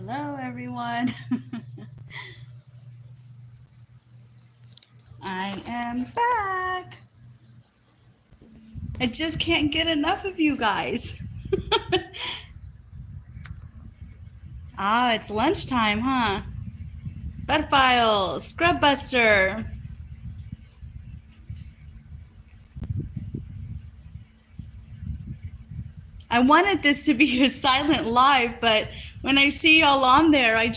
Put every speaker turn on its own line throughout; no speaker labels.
Hello, everyone. I am back. I just can't get enough of you guys. It's lunchtime, huh? Bedfile, Scrub Buster. I wanted this to be a silent live, but when I see y'all on there, I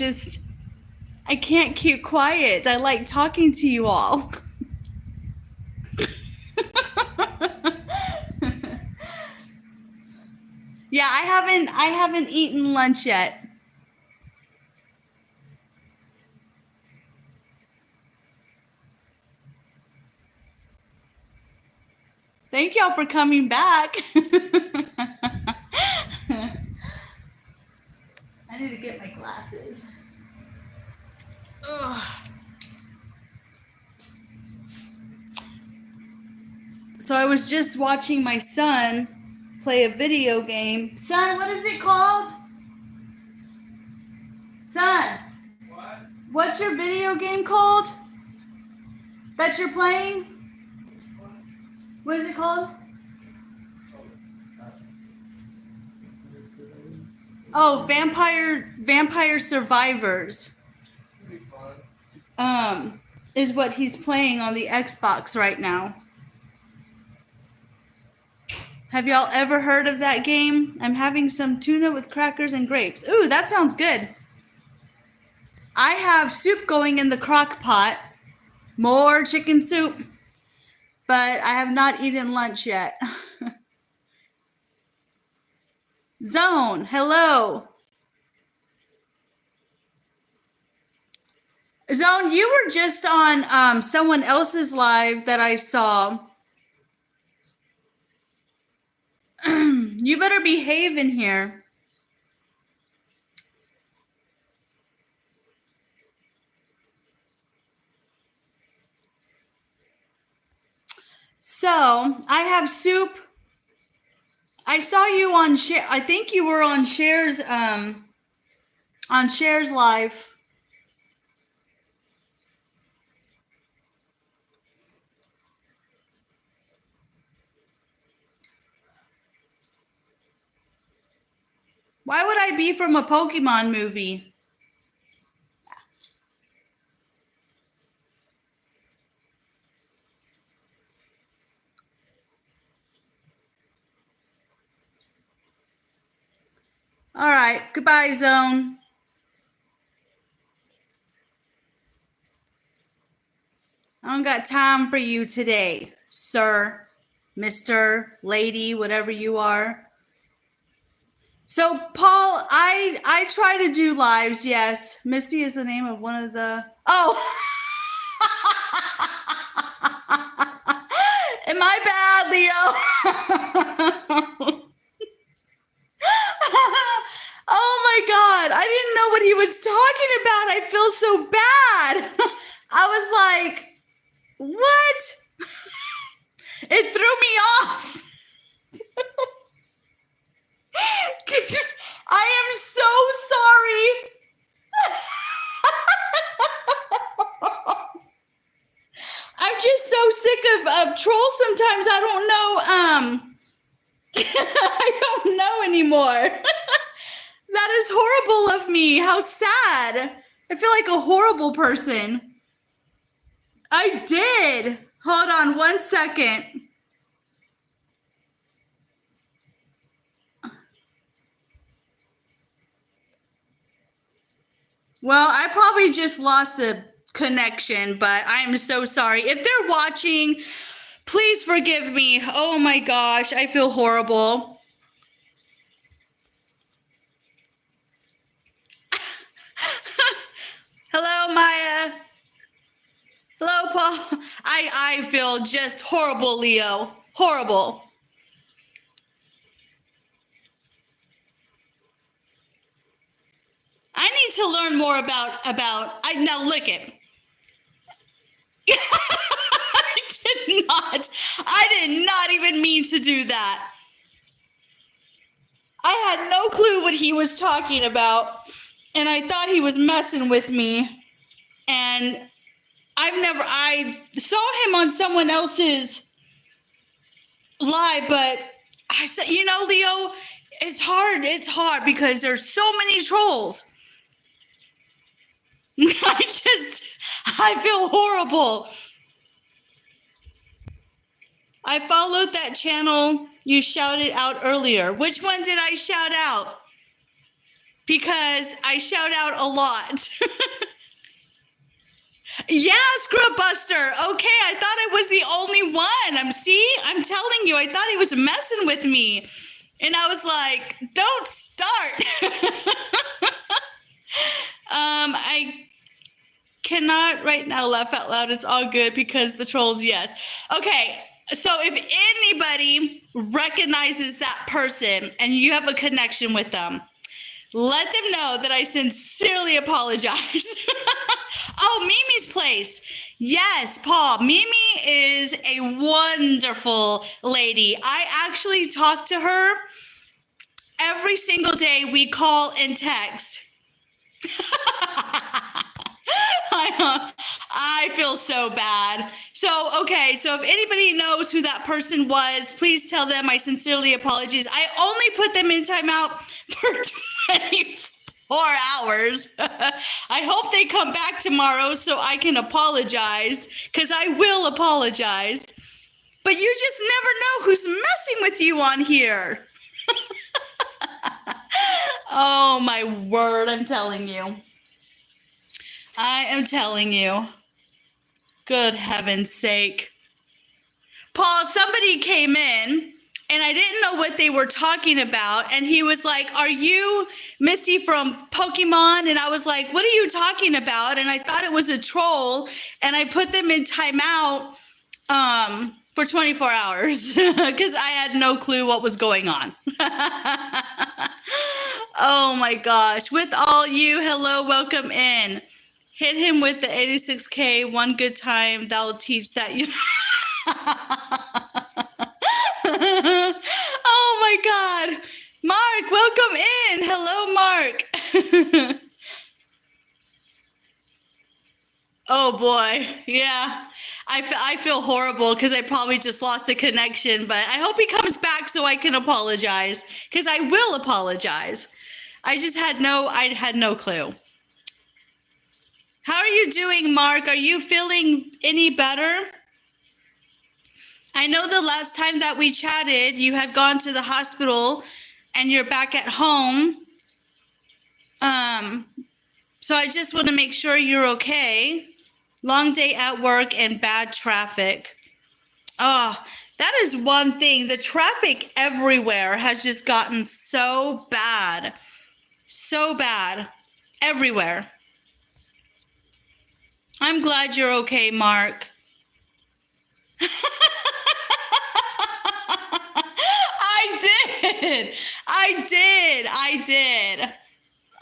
can't keep quiet. I like talking to you all. Yeah, I haven't eaten lunch yet. Thank y'all for coming back. I need to get my glasses. Ugh. So I was just watching my son play a video game. Son, what is it called? Son, what? What's your video game called that you're playing? What is it called? Oh, Vampire Survivors. Is what he's playing on the Xbox right now. Have y'all ever heard of that game? I'm having some tuna with crackers and grapes. Ooh, that sounds good. I have soup going in the crock pot. More chicken soup. But I have not eaten lunch yet. Zone, hello. Zone, you were just on someone else's live that I saw. You better behave in here. So, I have soup. I saw you on share. I think you were on Share's live. Why would I be from a Pokemon movie? All right, goodbye, Zone. I don't got time for you today, sir, Mr., lady, whatever you are. So, Paul, I try to do lives, yes. Misty is the name of one of the... Oh! Am I bad, Leo? Oh my God, I didn't know what he was talking about. I feel so bad. I was like, what? It threw me off. I am so sorry. I'm just so sick of trolls sometimes. I don't know. I don't know anymore. That is horrible of me. How sad. I feel like a horrible person. I did. Hold on 1 second. Well, I probably just lost the connection, but I am so sorry. If they're watching, please forgive me. Oh my gosh, I feel horrible. Hello, Maya. Hello, Paul. I feel just horrible, Leo. Horrible. I need to learn more about now look it. I did not even mean to do that. I had no clue what he was talking about. and I thought he was messing with me. And I saw him on someone else's live, but I said, Leo, it's hard because there's so many trolls. I feel horrible. I followed that channel you shouted out earlier. Which one did I shout out? Because I shout out a lot. Yeah, Scrub Buster. Okay, I thought I was the only one. I'm telling you, I thought he was messing with me. And I was like, don't start. I cannot right now laugh out loud. It's all good because the trolls, yes. Okay, so if anybody recognizes that person and you have a connection with them, let them know that I sincerely apologize. Oh, Mimi's place. Yes, Paul. Mimi is a wonderful lady. I actually talk to her every single day. We call and text. I feel so bad. So, okay, so if anybody knows who that person was, please tell them I sincerely apologize. I only put them in timeout for 24 hours. I hope they come back tomorrow so I can apologize, because I will apologize. But you just never know who's messing with you on here. Oh, my word, I'm telling you. I am telling you. Good heaven's sake. Paul, somebody came in, and I didn't know what they were talking about, and he was like, are you Misty from Pokemon? And I was like, what are you talking about? And I thought it was a troll, and I put them in timeout for 24 hours because I had no clue what was going on. Oh my gosh. With all you, hello, welcome in. Hit him with the 86K one good time. That will teach that you. Oh my God. Mark, welcome in. Hello, Mark. Oh boy. Yeah. I feel horrible because I probably just lost a connection, but I hope he comes back so I can apologize, because I will apologize. I had no clue. How are you doing, Mark? Are you feeling any better? I know the last time that we chatted, you had gone to the hospital and you're back at home. So I just want to make sure you're okay. Long day at work and bad traffic. Oh, that is one thing. The traffic everywhere has just gotten so bad. So bad. Everywhere. I'm glad you're okay, Mark. I did.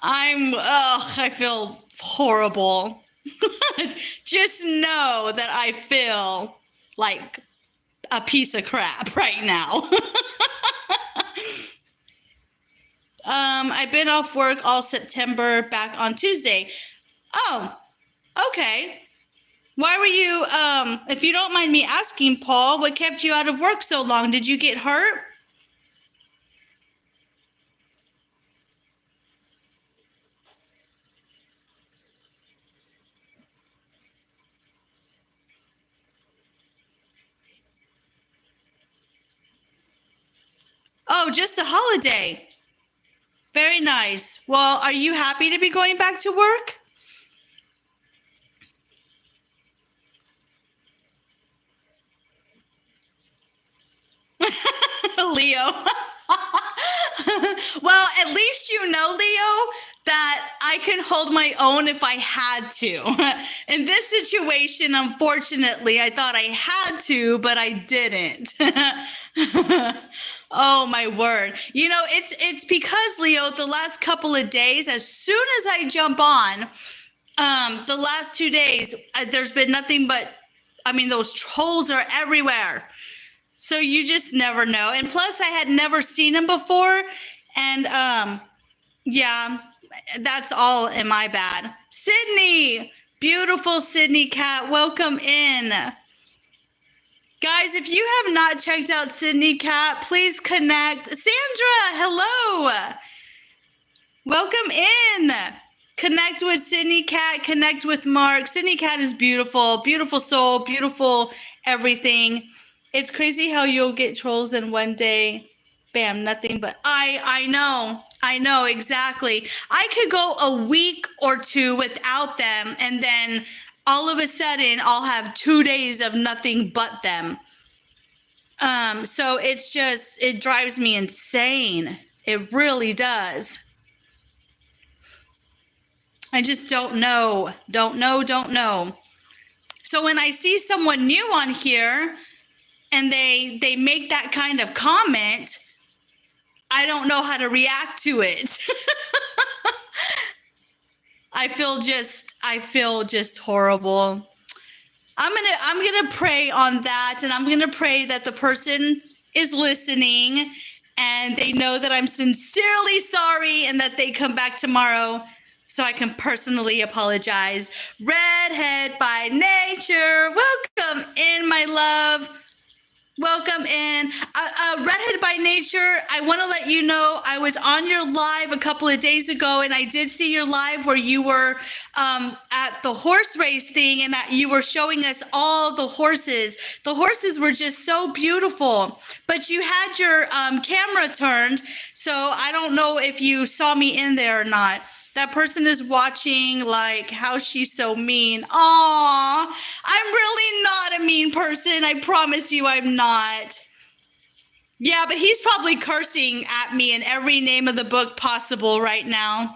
I feel horrible. Just know that I feel like a piece of crap right now. I've been off work all September, back on Tuesday. Oh, okay. Why were you, if you don't mind me asking, Paul, what kept you out of work so long? Did you get hurt? Oh, just a holiday. Very nice. Well, are you happy to be going back to work? Leo. Well, at least you know, Leo, that I can hold my own if I had to. In this situation, unfortunately, I thought I had to, but I didn't. Oh, my word. You know, it's because, Leo, the last couple of days, as soon as I jump on, the last 2 days, there's been nothing but, those trolls are everywhere. So you just never know. And plus, I had never seen them before. And, yeah, That's all in my bad. Sydney, beautiful Sydney Cat, welcome in. Guys, if you have not checked out Sydney Cat, please connect. Sandra, hello. Welcome in. Connect with Sydney Cat, connect with Mark. Sydney Cat is beautiful, beautiful soul, beautiful everything. It's crazy how you'll get trolls and one day, bam, nothing but I know exactly. I could go a week or two without them, and then all of a sudden I'll have 2 days of nothing but them. So it's just, it drives me insane. It really does. I just don't know. So when I see someone new on here and they make that kind of comment, I don't know how to react to it. I feel just horrible. I'm gonna pray on that, and I'm gonna pray that the person is listening and they know that I'm sincerely sorry and that they come back tomorrow so I can personally apologize. Redhead by nature, welcome in, my love. Welcome in. Redhead by nature, I want to let you know I was on your live a couple of days ago, and I did see your live where you were at the horse race thing, and you were showing us all the horses. The horses were just so beautiful, but you had your camera turned, so I don't know if you saw me in there or not. That person is watching like, how she's so mean. Aw, I'm really not a mean person. I promise you I'm not. Yeah, but he's probably cursing at me in every name of the book possible right now.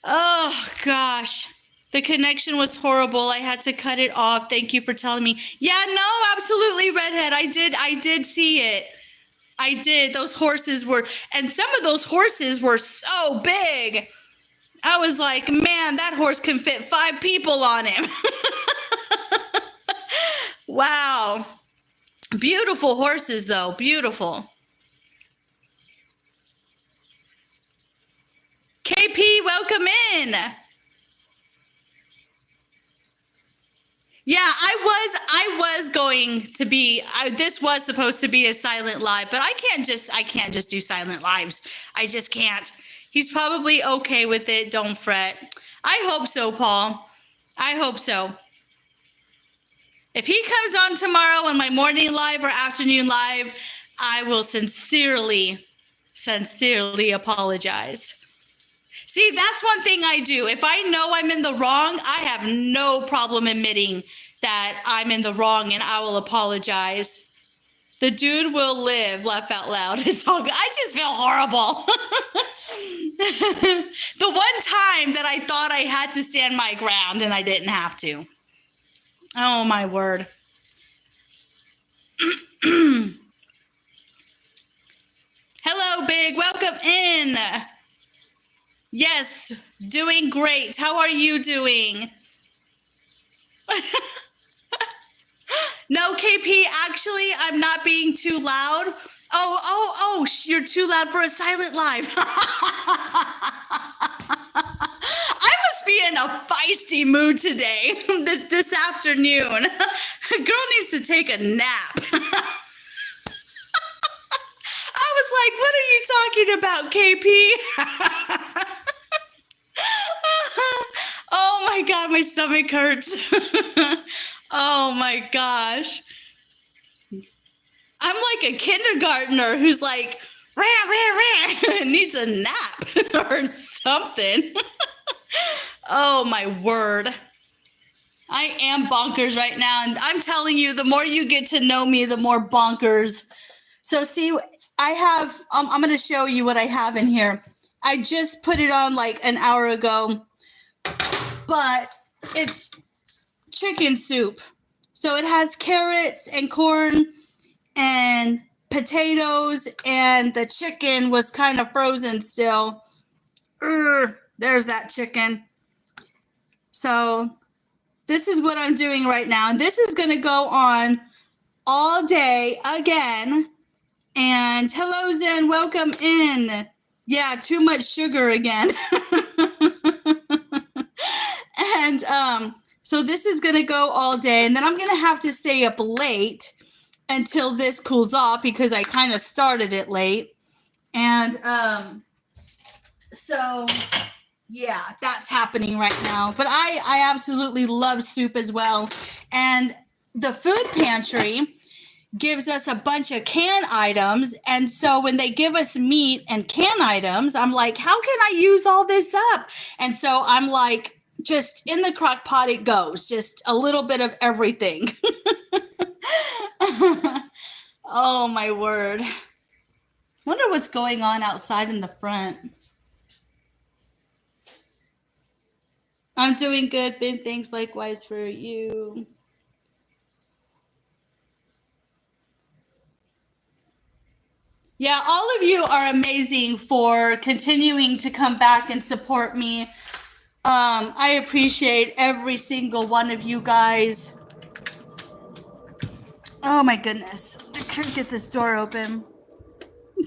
Oh, gosh. The connection was horrible. I had to cut it off. Thank you for telling me. Yeah, no, absolutely, Redhead. I did see it. I did. Those horses were, and some of those horses were so big. I was like, man, that horse can fit 5 people on him. Wow. Beautiful horses, though. Beautiful. KP, welcome in. Yeah, I was going to be, this was supposed to be a silent live, but I can't just do silent lives. I just can't. He's probably okay with it. Don't fret. I hope so, Paul. I hope so. If he comes on tomorrow on my morning live or afternoon live, I will sincerely apologize. See, that's one thing I do. If I know I'm in the wrong, I have no problem admitting that I'm in the wrong, and I will apologize. The dude will live, laugh out loud. It's all good. I just feel horrible. The one time that I thought I had to stand my ground and I didn't have to. Oh, my word. Hello, Big. Welcome in. Yes, doing great. How are you doing? No, KP, actually, I'm not being too loud. Oh, you're too loud for a silent live. I must be in a feisty mood today, this afternoon. Girl needs to take a nap. I was like, what are you talking about, KP? Oh my God, my stomach hurts. Oh my gosh. I'm like a kindergartner who's like, rah, rah, rah, needs a nap or something. Oh my word. I am bonkers right now. And I'm telling you, the more you get to know me, the more bonkers. So see, I have, I'm going to show you what I have in here. I just put it on like an hour ago, but it's chicken soup. So it has carrots and corn and potatoes, and the chicken was kind of frozen still. There's that chicken. So this is what I'm doing right now. And this is going to go on all day again. And hello, Zen. Welcome in. Yeah, too much sugar again. And so this is going to go all day, and then I'm going to have to stay up late until this cools off because I kind of started it late. And so yeah, that's happening right now. But I absolutely love soup as well. And the food pantry gives us a bunch of can items. And so when they give us meat and can items, I'm like, how can I use all this up? And so I'm like, just in the crock pot it goes. Just a little bit of everything. Oh my word. Wonder what's going on outside in the front. I'm doing good, Ben. Thanks likewise for you. Yeah, all of you are amazing for continuing to come back and support me. I appreciate every single one of you guys. Oh my goodness. I can't get this door open.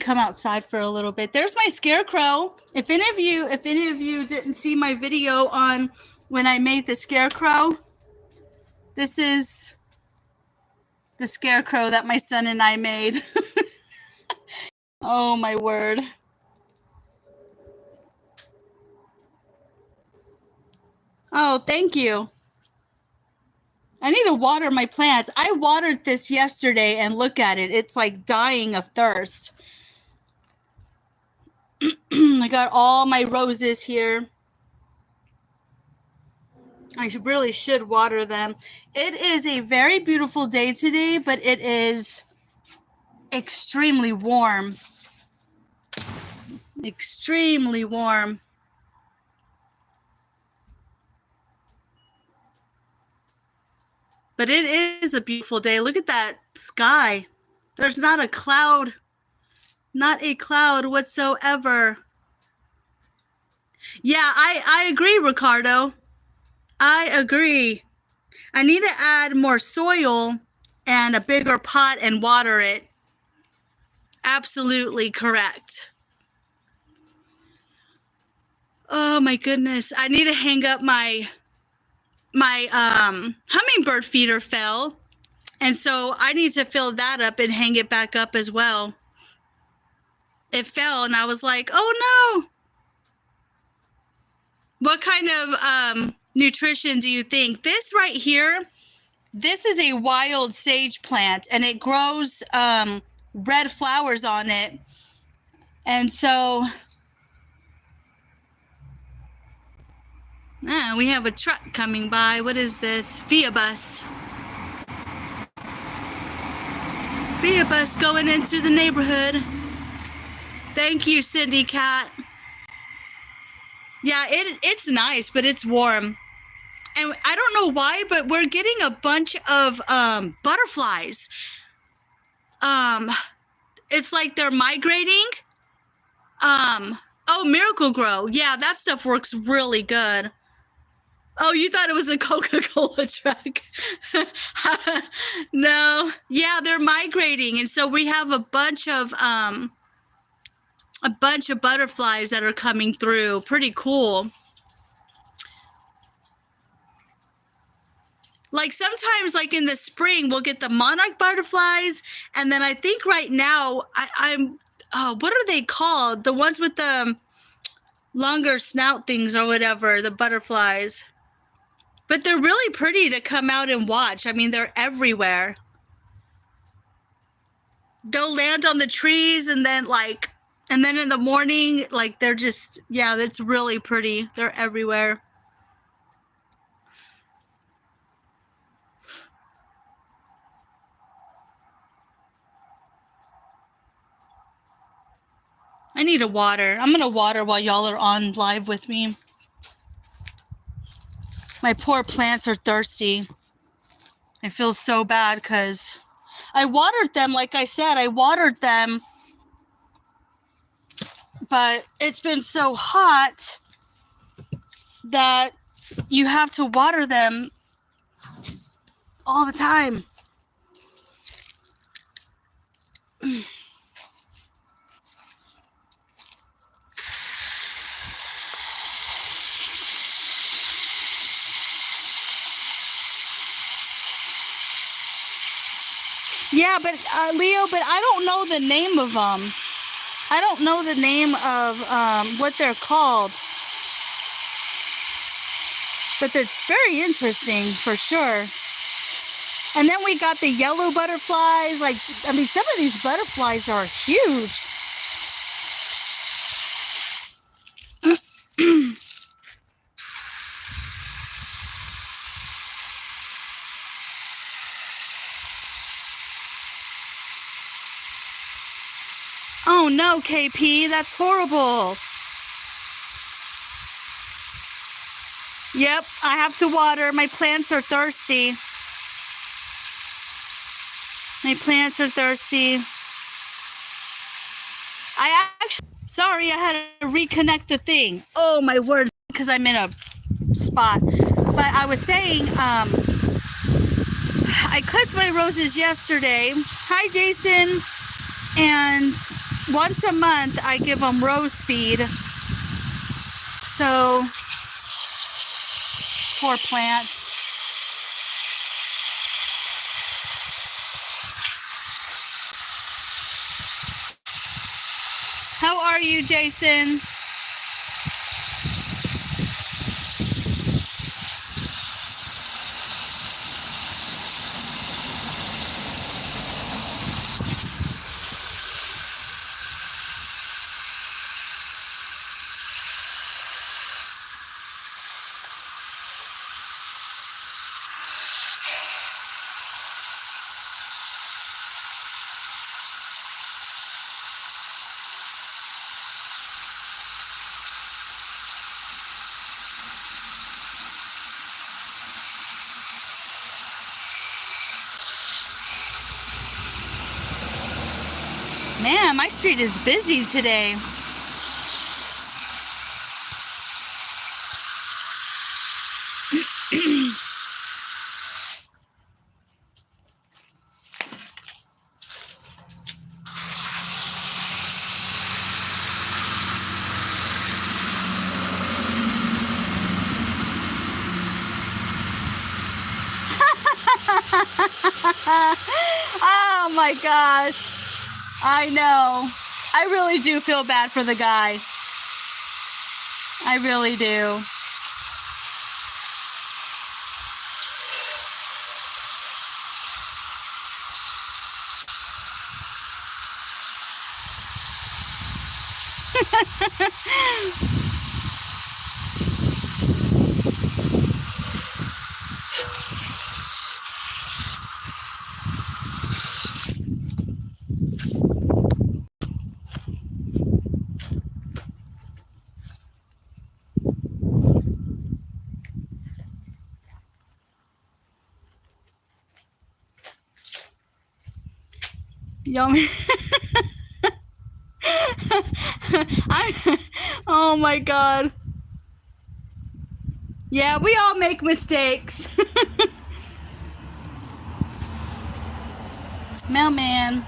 Come outside for a little bit. There's my scarecrow. If any of you didn't see my video on when I made the scarecrow, this is the scarecrow that my son and I made. Oh my word. Oh, thank you. I need to water my plants. I watered this yesterday and look at it. It's like dying of thirst. I got all my roses here. I really should water them. It is a very beautiful day today, but it is extremely warm. Extremely warm. But it is a beautiful day. Look at that sky. There's not a cloud. Not a cloud whatsoever. Yeah, I agree, Ricardo. I agree. I need to add more soil and a bigger pot and water it. Absolutely correct. Oh my goodness. I need to hang up my hummingbird feeder fell. And so I need to fill that up and hang it back up as well. It fell and I was like, oh no. What kind of nutrition do you think? This right here, this is a wild sage plant and it grows red flowers on it. And so we have a truck coming by. What is this? Via bus. Via bus going into the neighborhood. Thank you, Cindy Cat. Yeah, it's nice, but it's warm. And I don't know why, but we're getting a bunch of butterflies. It's like they're migrating. Oh, Miracle Grow. Yeah, that stuff works really good. Oh, you thought it was a Coca-Cola truck. No. Yeah, they're migrating. And so we have a bunch of butterflies that are coming through. Pretty cool. Like sometimes, like in the spring, we'll get the monarch butterflies, and then I think right now what are they called? The ones with the longer snout things or whatever, the butterflies. But they're really pretty to come out and watch. I mean, they're everywhere. They'll land on the trees and then in the morning, like they're just, yeah, it's really pretty. They're everywhere. I need a water. I'm going to water while y'all are on live with me. My poor plants are thirsty. I feel so bad because I watered them. Like I said, I watered them. But it's been so hot that you have to water them all the time. Yeah, but Leo, but I don't know the name of them. I don't know the name of what they're called. But it's very interesting for sure. And then we got the yellow butterflies. Like, I mean, some of these butterflies are huge. Oh no, KP, that's horrible. Yep, I have to water. My plants are thirsty. My plants are thirsty. I actually, sorry, I had to reconnect the thing. Oh my word, because I'm in a spot. But I was saying, I cut my roses yesterday. Hi, Jason. And once a month, I give them rose feed. So, poor plants. How are you, Jason? Man, my street is busy today. Oh my gosh. I know. I really do feel bad for the guy. I really do. Yummy. Oh my God. Yeah, we all make mistakes. Mailman.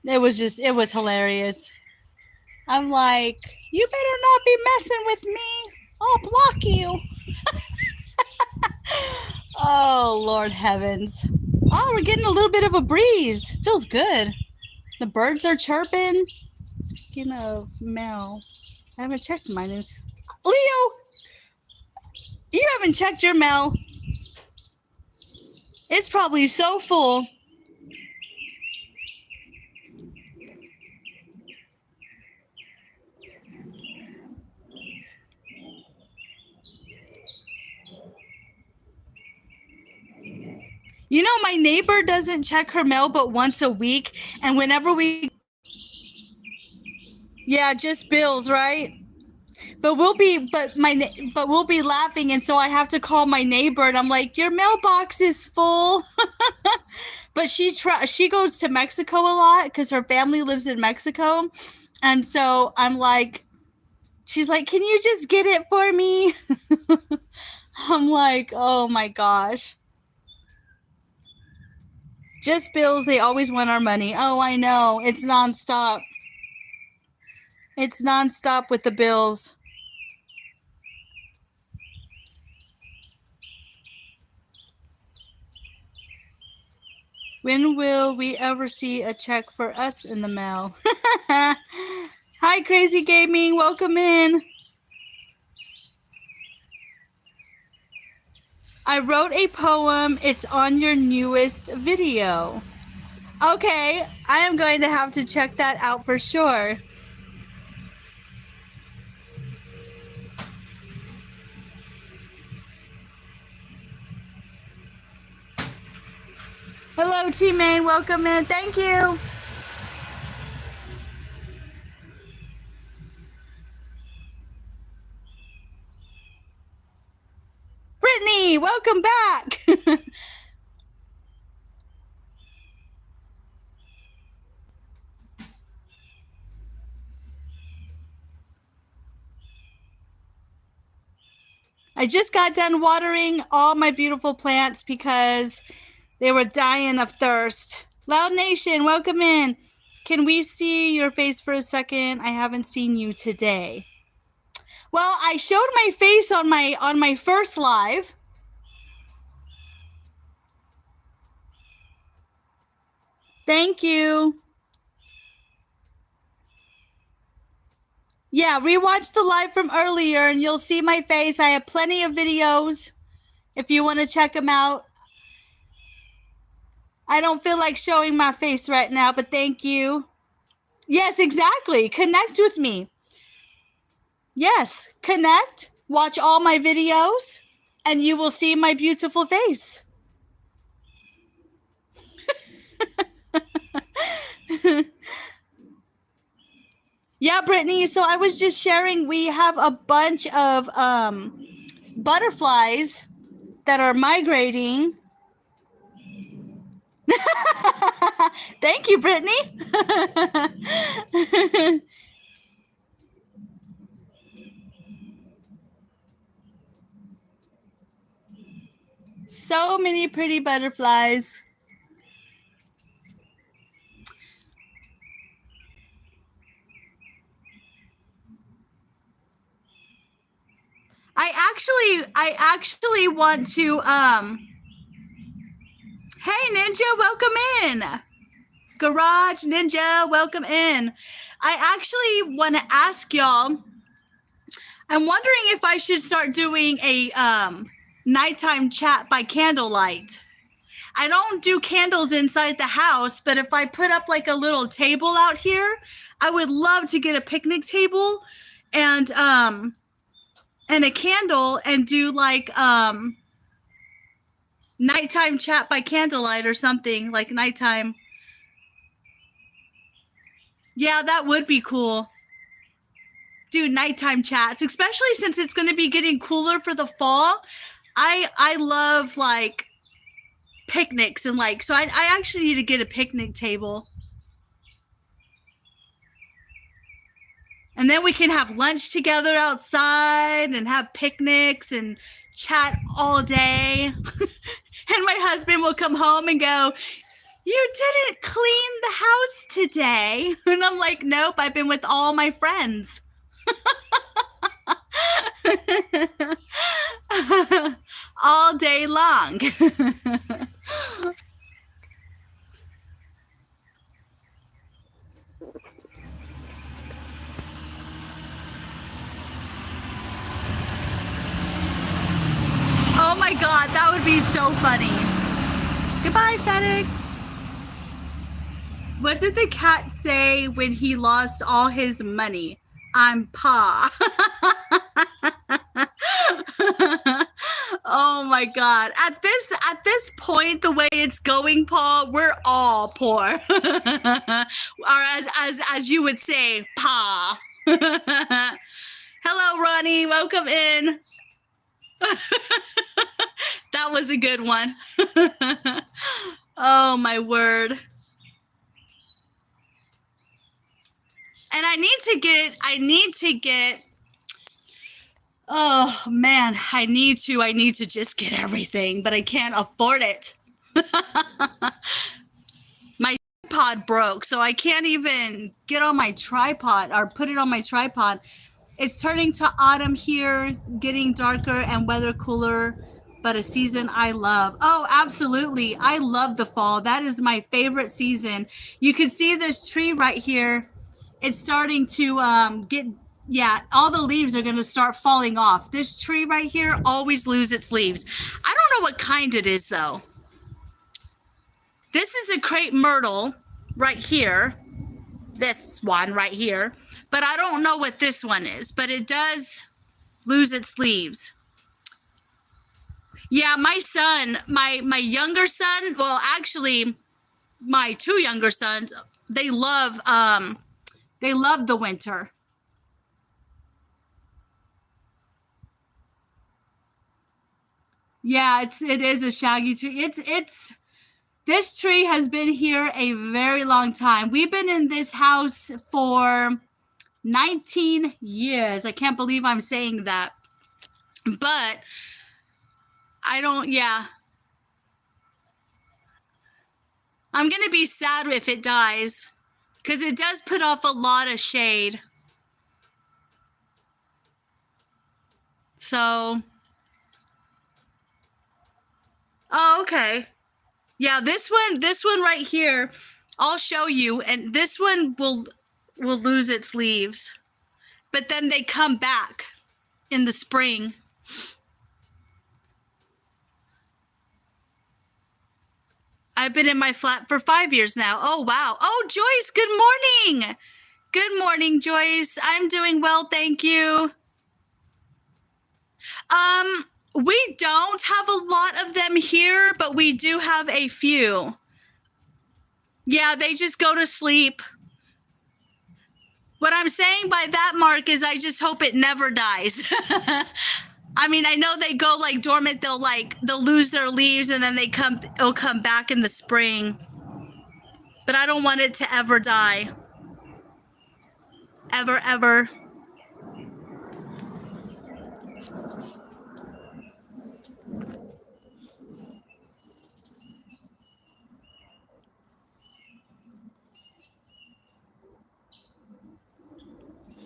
It was hilarious. I'm like, you better not be messing with me. I'll block you. Oh, Lord heavens. Oh, we're getting a little bit of a breeze. Feels good. The birds are chirping. Speaking of mail, I haven't checked mine. Leo, you haven't checked your mail. It's probably so full. You know, my neighbor doesn't check her mail but once a week, and whenever we, yeah, just bills, right? But we'll be laughing, and so I have to call my neighbor, and I'm like, your mailbox is full. But she goes to Mexico a lot because her family lives in Mexico, and so I'm like, she's like, can you just get it for me? I'm like, oh my gosh. Just bills, they always want our money. Oh, I know. It's nonstop. It's nonstop with the bills. When will we ever see a check for us in the mail? Hi, Crazy Gaming. Welcome in. I wrote a poem. It's on your newest video. Okay, I am going to have to check that out for sure. Hello, T-Main. Welcome in. Thank you. Brittany, welcome back. I just got done watering all my beautiful plants because they were dying of thirst. Loud Nation, welcome in. Can we see your face for a second? I haven't seen you today. Well, I showed my face on my first live. Thank you. Yeah, rewatch the live from earlier and you'll see my face. I have plenty of videos if you want to check them out. I don't feel like showing my face right now, but thank you. Yes, exactly. Connect with me. Yes, connect, watch all my videos, and you will see my beautiful face. Yeah, Brittany, so I was just sharing, we have a bunch of butterflies that are migrating. Thank you, Brittany. So many pretty butterflies. I actually want to hey Ninja, welcome in. Garage Ninja, welcome in. I actually want to ask y'all, I'm wondering if I should start doing a nighttime chat by candlelight. I don't do candles inside the house, but if I put up like a little table out here, I would love to get a picnic table and a candle and do like nighttime chat by candlelight or something, like nighttime. Yeah, that would be cool. Do nighttime chats, especially since it's going to be getting cooler for the fall. I love like picnics and like, so I actually need to get a picnic table. And then we can have lunch together outside and have picnics and chat all day. And my husband will come home and go, "You didn't clean the house today." And I'm like, "Nope, I've been with all my friends." All day long. Oh my God, that would be so funny. Goodbye, FedEx. What did the cat say when he lost all his money? I'm Pa. Oh my God. At this point, the way it's going, Paul, we're all poor. Or as you would say, Pa. Hello, Ronnie. Welcome in. That was a good one. Oh my word. And I need to get, oh man, I need to just get everything, but I can't afford it. My tripod broke, so I can't even get on my tripod or put it on my tripod. It's turning to autumn here, getting darker and weather cooler, but a season I love. Oh, absolutely. I love the fall. That is my favorite season. You can see this tree right here. It's starting to yeah, all the leaves are going to start falling off. This tree right here always loses its leaves. I don't know what kind it is, though. This is a crepe myrtle right here. This one right here. But I don't know what this one is. But it does lose its leaves. Yeah, my son, my younger son, well, actually, my two younger sons, they love the winter. Yeah, it is a shaggy tree. It's this tree has been here a very long time. We've been in this house for 19 years. I can't believe I'm saying that. But I don't, yeah. I'm going to be sad if it dies because it does put off a lot of shade. So, oh, okay. Yeah, this one right here, I'll show you, and this one will lose its leaves. But then they come back in the spring. I've been in my flat for 5 years now. Oh, wow. Oh, Joyce, good morning. Good morning, Joyce. I'm doing well, thank you. We don't have a lot of them here, but we do have a few. Yeah, they just go to sleep. What I'm saying by that, Mark, is I just hope it never dies. I mean, I know they go like dormant. They'll lose their leaves and then it'll come back in the spring. But I don't want it to ever die. Ever, ever.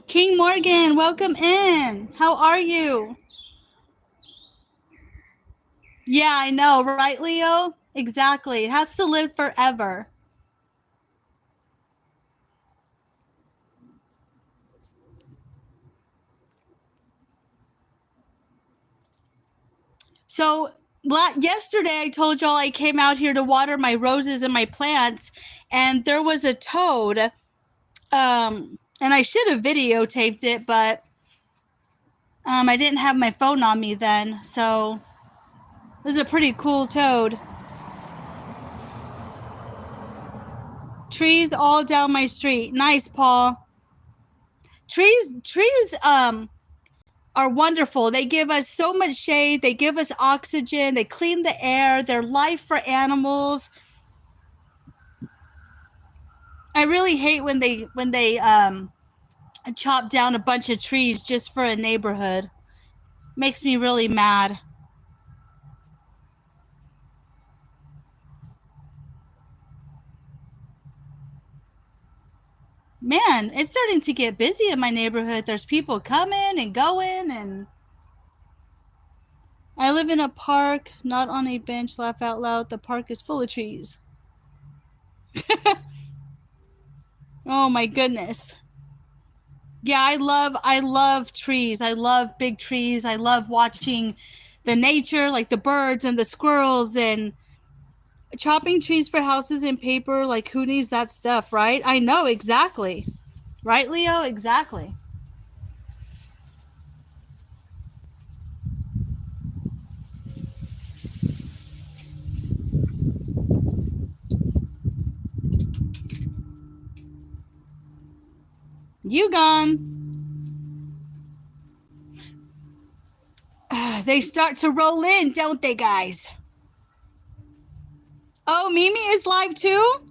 King Morgan, welcome in. How are you? Yeah, I know, right, Leo? Exactly. It has to live forever. So yesterday I told y'all I came out here to water my roses and my plants, and there was a toad. And I should have videotaped it, but I didn't have my phone on me then. So this is a pretty cool toad. Trees all down my street. Nice, Paul. Trees are wonderful. They give us so much shade. They give us oxygen. They clean the air. They're life for animals. I really hate when they chop down a bunch of trees just for a neighborhood. Makes me really mad. Man, it's starting to get busy in my neighborhood. There's people coming and going, and I live in a park, not on a bench. Laugh out loud. The park is full of trees. Oh my goodness. Yeah, I love trees. I love big trees. I love watching the nature, like the birds and the squirrels, and chopping trees for houses and paper. Like, who needs that stuff, right? I know, exactly. Right, Leo? Exactly. You gone. They start to roll in, don't they, guys? Oh, Mimi is live too?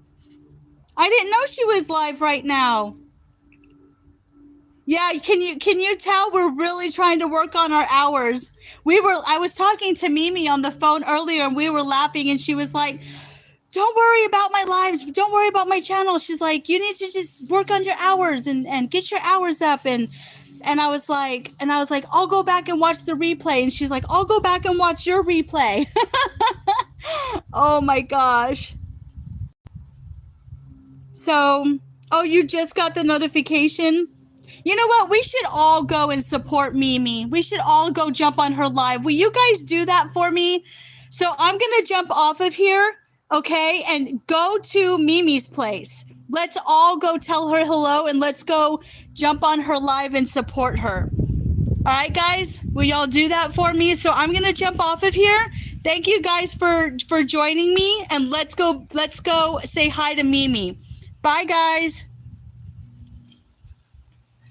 I didn't know she was live right now. Yeah, can you tell we're really trying to work on our hours? I was talking to Mimi on the phone earlier and we were laughing and she was like, don't worry about my lives. Don't worry about my channel. She's like, you need to just work on your hours and get your hours up. And I was like, I'll go back and watch the replay. And she's like, I'll go back and watch your replay. Oh my gosh. So, oh, you just got the notification? You know what? We should all go and support Mimi. We should all go jump on her live. Will you guys do that for me? So I'm going to jump off of here, okay, and go to Mimi's place. Let's all go tell her hello, and let's go jump on her live and support her. All right, guys? Will y'all do that for me? So I'm going to jump off of here. Thank you guys for joining me, and let's go say hi to Mimi. Bye, guys.